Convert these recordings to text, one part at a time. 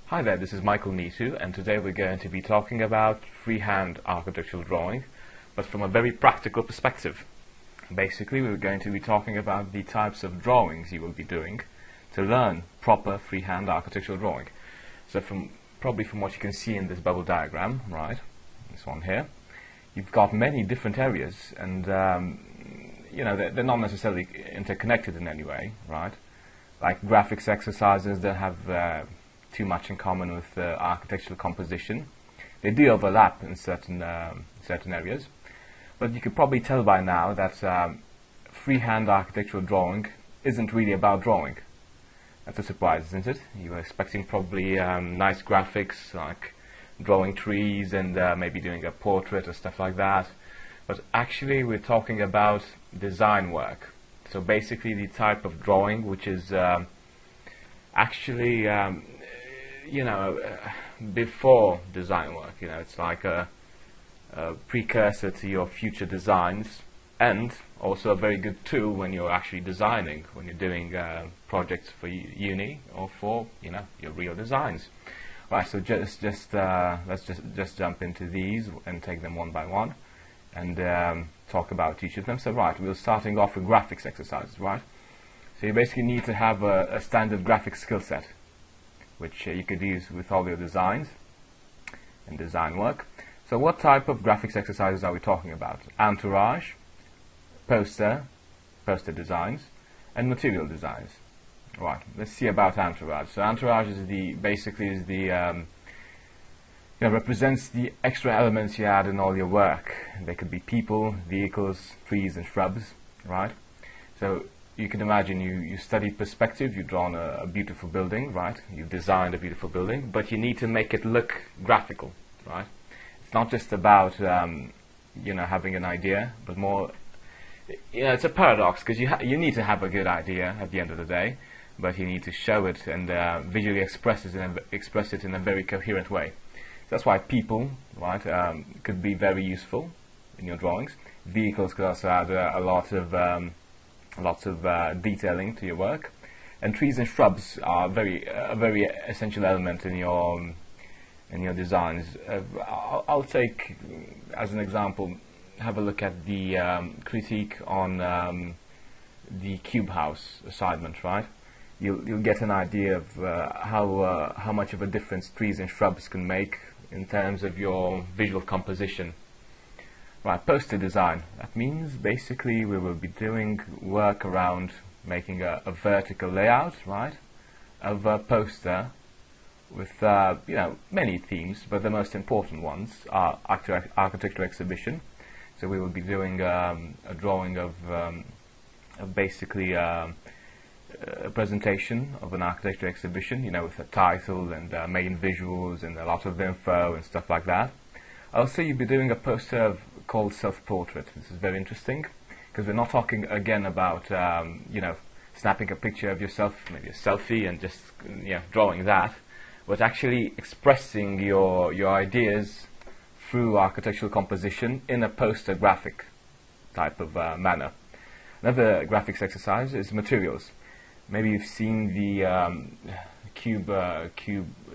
Hi there, this is Michael Nitu, and today we're going to be talking about freehand architectural drawing, but from a very practical perspective. Basically, we're going to be talking about the types of drawings you will be doing to learn proper freehand architectural drawing. So probably from what you can see in this bubble diagram, right, this one here, you've got many different areas, and they're not necessarily interconnected in any way, right? Like graphics exercises that have too much in common with architectural composition. They do overlap in certain areas, but you could probably tell by now that freehand architectural drawing isn't really about drawing. That's a surprise, isn't it? You were expecting probably nice graphics like drawing trees and maybe doing a portrait or stuff like that, but actually we're talking about design work. So basically the type of drawing which is actually before design work. It's like a precursor to your future designs, and also a very good tool when you're actually designing, when you're doing projects for uni or for your real designs. Right, so let's just jump into these and take them one by one and talk about each of them. So right, we're starting off with graphics exercises, right? So you basically need to have a standard graphics skill set, which you could use with all your designs and design work. So what type of graphics exercises are we talking about? Entourage, poster designs, and material designs. Right, let's see about entourage. So entourage is represents the extra elements you add in all your work. They could be people, vehicles, trees and shrubs, right? So you can imagine you studied perspective, you've drawn a beautiful building, right? You've designed a beautiful building, but you need to make it look graphical, right? It's not just about having an idea, but more, it's a paradox, because you need to have a good idea at the end of the day, but you need to show it and visually express it in a very coherent way. So that's why people, right, could be very useful in your drawings. Vehicles could also add a lot of detailing to your work, and trees and shrubs are a very essential element in your designs. I'll take as an example, have a look at the critique on the cube house assignment, right? You'll get an idea of how much of a difference trees and shrubs can make in terms of your visual composition. Right, poster design. That means basically we will be doing work around making a vertical layout, right, of a poster with many themes, but the most important ones are architecture exhibition. So we will be doing a drawing of basically a presentation of an architecture exhibition, with a title and main visuals and a lot of info and stuff like that. Also, you'll be doing a poster called self-portrait. This is very interesting because we're not talking again about snapping a picture of yourself, maybe a selfie, and just drawing that, but actually expressing your ideas through architectural composition in a poster graphic type of manner. Another graphics exercise is materials. Maybe you've seen the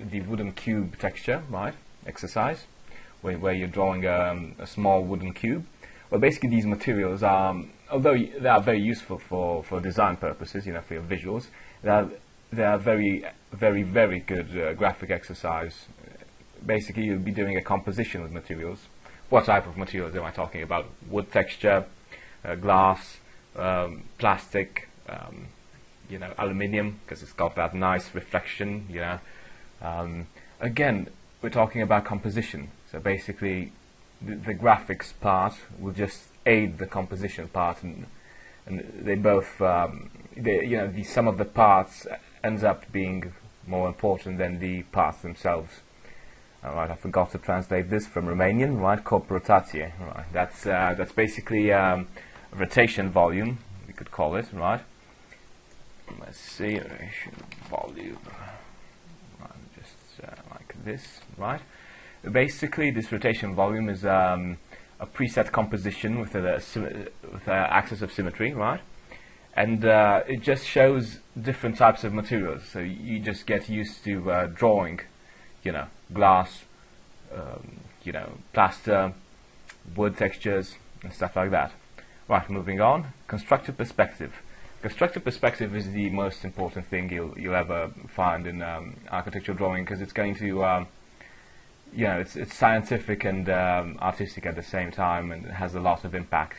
the wooden cube texture, right, exercise, where you're drawing a small wooden cube. Well, basically these materials are, although they are very useful for design purposes, for your visuals, they are very, very, very good graphic exercise. Basically you'll be doing a composition with materials. What type of materials am I talking about? Wood texture, glass, plastic, aluminium, because it's got that nice reflection. Again, we're talking about composition. So basically, the graphics part will just aid the composition part, and they both, the sum of the parts ends up being more important than the parts themselves. Alright, I forgot to translate this from Romanian, right? Corporatație. Right, that's basically rotation volume, we could call it, right? Let's see, rotation volume, right, just like this, right? Basically, this rotation volume is a preset composition with an axis of symmetry, right? And it just shows different types of materials. So you just get used to drawing glass, plaster, wood textures, and stuff like that. Right, moving on. Constructive perspective. Constructive perspective is the most important thing you'll ever find in architectural drawing, because it's going to it's scientific and artistic at the same time, and it has a lot of impact.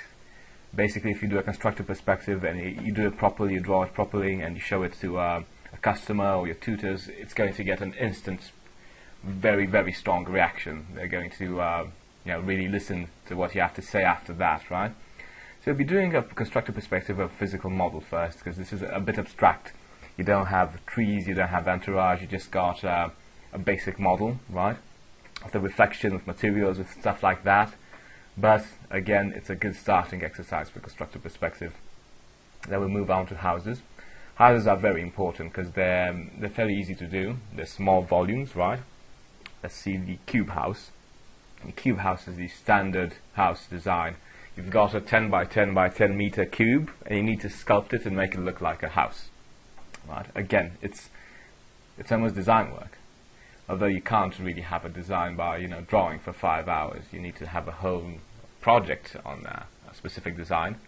Basically, if you do a constructive perspective and you do it properly, you draw it properly, and you show it to a customer or your tutors, it's going to get an instant, very, very strong reaction. They're going to really listen to what you have to say after that, right? So you'll be doing a constructive perspective of a physical model first, because this is a bit abstract. You don't have trees, you don't have entourage, you just got a basic model, right? Of the reflection of materials, with stuff like that. But again, it's a good starting exercise for constructive perspective. Then we'll move on to houses. Houses are very important because they're fairly easy to do. They're small volumes, right? Let's see the cube house. The cube house is the standard house design. You've got a 10 by 10 by 10 meter cube, and you need to sculpt it and make it look like a house, right? Again, it's almost design work. Although you can't really have a design by drawing for 5 hours. You need to have a whole project on a specific design.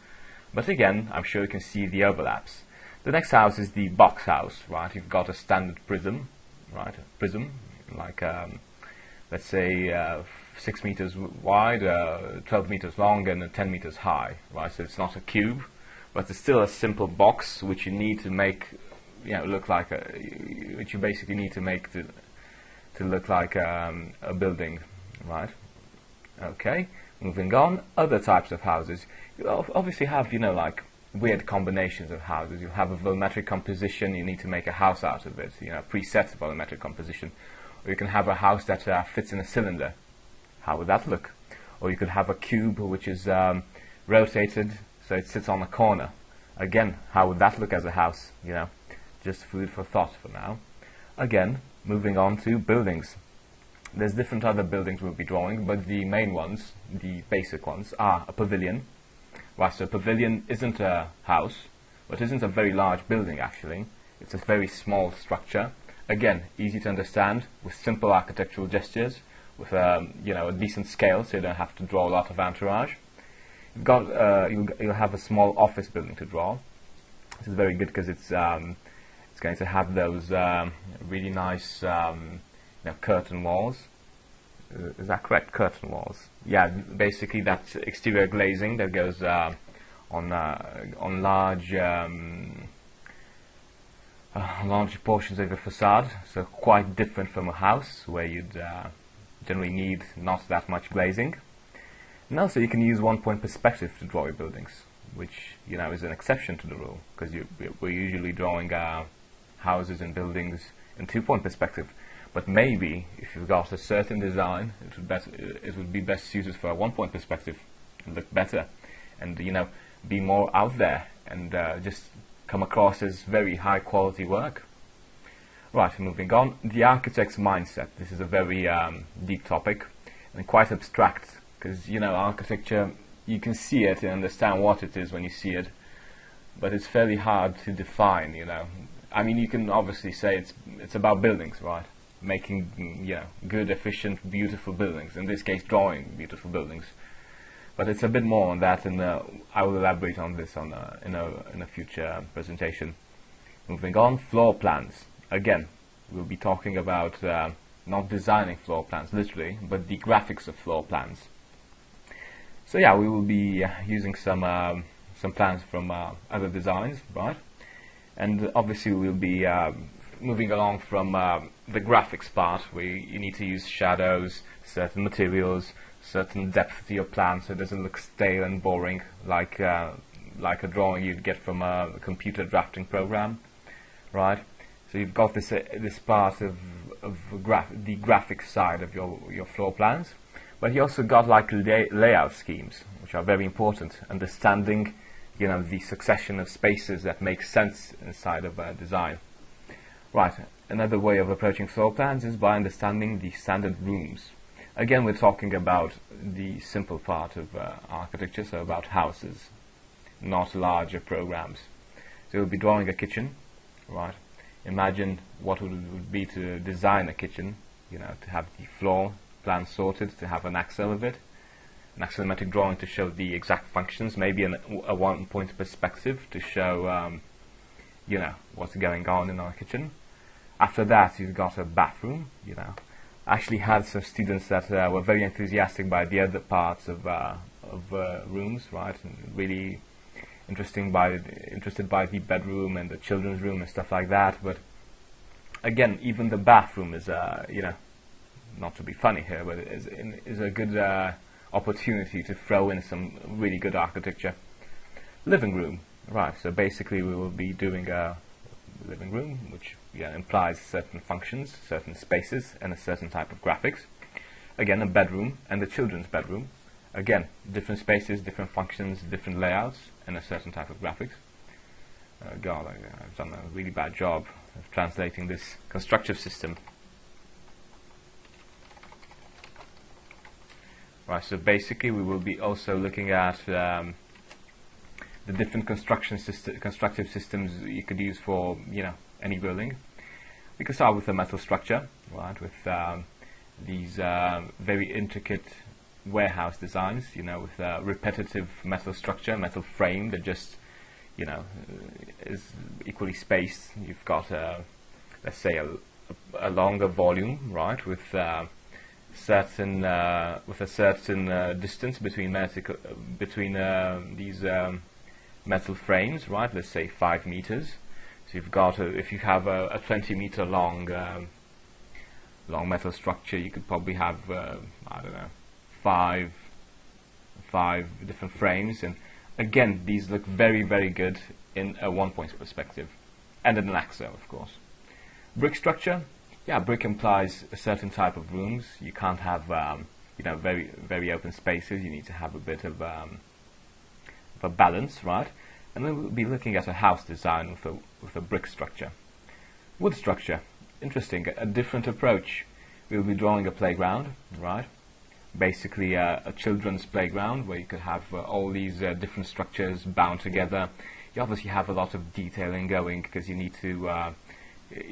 But again, I'm sure you can see the overlaps. The next house is the box house, right? You've got a standard prism, right? A prism, like let's say 6 meters wide, 12 meters long, and 10 meters high, right? So it's not a cube, but it's still a simple box which you need to make, look like which you basically need to make to look like a building, right? Okay, moving on. Other types of houses. You obviously have, like weird combinations of houses. You have a volumetric composition. You need to make a house out of it. Preset volumetric composition. Or you can have a house that fits in a cylinder. How would that look? Or you could have a cube which is rotated so it sits on a corner. Again, how would that look as a house? Just food for thought for now. Again, moving on to buildings. There's different other buildings we'll be drawing, but the main ones, the basic ones, are a pavilion. Right, so a pavilion isn't a house, but isn't a very large building actually. It's a very small structure. Again, easy to understand, with simple architectural gestures, with a decent scale, so you don't have to draw a lot of entourage. You've got you'll have a small office building to draw. This is very good because it's going to have those really nice curtain walls. Is that correct? Curtain walls. Yeah, basically that's exterior glazing that goes on large large portions of the facade. So quite different from a house where you'd generally need not that much glazing. And also you can use one-point perspective to draw your buildings, which is an exception to the rule, because we're usually drawing houses and buildings in two-point perspective. But maybe if you've got a certain design, it would be best suited for a one-point perspective and look better, and be more out there and just come across as very high-quality work. Right, moving on. The architect's mindset. This is a very deep topic and quite abstract, because architecture, you can see it and understand what it is when you see it, but it's fairly hard to define. I mean, you can obviously say it's about buildings, right? Making good, efficient, beautiful buildings. In this case, drawing beautiful buildings. But it's a bit more on that, and I will elaborate on this in a future presentation. Moving on, floor plans. Again, we'll be talking about not designing floor plans literally, but the graphics of floor plans. So yeah, we will be using some plans from other designs, right? And obviously we'll be moving along from the graphics part, where you need to use shadows, certain materials, certain depth to your plan, so it doesn't look stale and boring like a drawing you'd get from a computer drafting program, right? So you've got this part of the graphic side of your floor plans, but you also got like layout schemes, which are very important. Understanding, the succession of spaces that make sense inside of a design. Right. Another way of approaching floor plans is by understanding the standard rooms. Again, we're talking about the simple part of architecture, so about houses, not larger programs. So we'll be drawing a kitchen, right? Imagine what it would be to design a kitchen you know, to have the floor plan sorted, to have an axle of it, an axonometric drawing to show the exact functions, maybe a one-point perspective to show, you know, what's going on in our kitchen. After that, you've got a bathroom, you know. I actually had some students that were very enthusiastic by the other parts of rooms, right, and really interested by the bedroom and the children's room and stuff like that. But again, even the bathroom is, you know, not to be funny here, but is a good opportunity to throw in some really good architecture. Living room, right? So basically, we will be doing a living room, which implies certain functions, certain spaces, and a certain type of graphics. Again, a bedroom and the children's bedroom. Again, different spaces, different functions, different layouts, and a certain type of graphics. God, I've done a really bad job of translating this constructive system. Right, so basically we will be also looking at the different constructive systems you could use for, you know, any building. We could start with a metal structure, right, with these very intricate warehouse designs, you know, with a repetitive metal structure, metal frame that just, you know, is equally spaced. You've got let's say a longer volume, right, with a certain distance between these metal frames, right? Let's say 5 meters. So you've got if you have a 20-meter long metal structure, you could probably have I don't know, five different frames, and again, these look very, very good in a one-point perspective, and in an axle, of course. Brick structure, yeah, brick implies a certain type of rooms. You can't have you know, very, very open spaces. You need to have a bit of a balance, right? And then we'll be looking at a house design with a brick structure. Wood structure, interesting, a different approach. We'll be drawing a playground, right? Basically a children's playground where you could have all these different structures bound together. You obviously have a lot of detailing going because you need to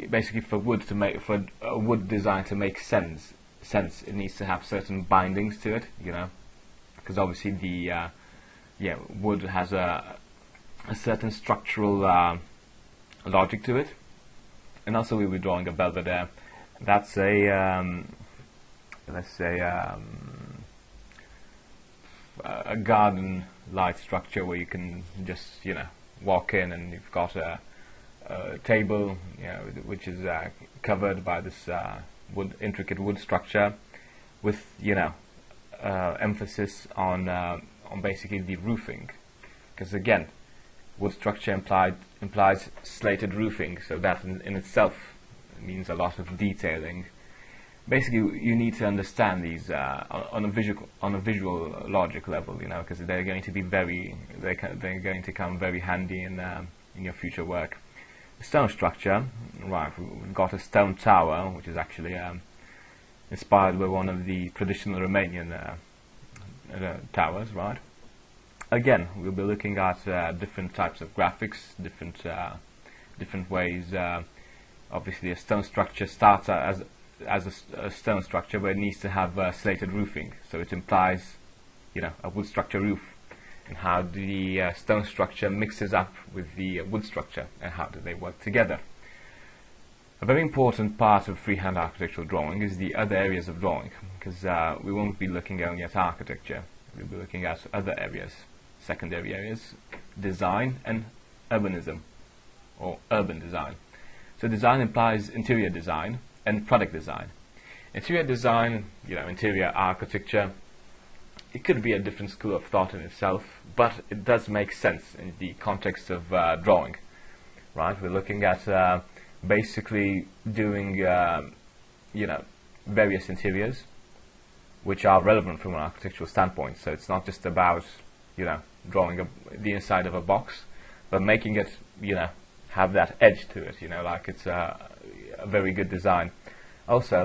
basically for a wood design to make sense, it needs to have certain bindings to it, you know, because obviously the wood has a certain structural logic to it. And also we'll be drawing a belvedere. That's a let's say a garden light structure where you can just, you know, walk in and you've got a table, you know, which is covered by this intricate wood structure with, you know, emphasis on basically the roofing, because again, wood structure implies slated roofing, so that in itself means a lot of detailing. Basically, you need to understand these on a visual logic level, you know, because they're going to be they're going to come very handy in your future work. Stone structure, right? We've got a stone tower, which is actually inspired by one of the traditional Romanian towers, right? Again, we'll be looking at different types of graphics, different ways. Obviously, a stone structure starts as a stone structure, but it needs to have slated roofing, so it implies, you know, a wood structure roof, and how the stone structure mixes up with the wood structure, and how do they work together. A very important part of freehand architectural drawing is the other areas of drawing, because we won't be looking only at architecture, we'll be looking at other areas, secondary areas, design and urbanism, or urban design. So design implies interior design and product design. Interior design, you know, interior architecture, it could be a different school of thought in itself, but it does make sense in the context of drawing, right? We're looking at basically doing, you know, various interiors which are relevant from an architectural standpoint. So it's not just about, you know, drawing the inside of a box, but making it, you know, have that edge to it, you know, like it's a very good design. Also,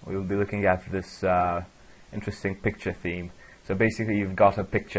we'll be looking at this interesting picture theme. So basically, you've got a picture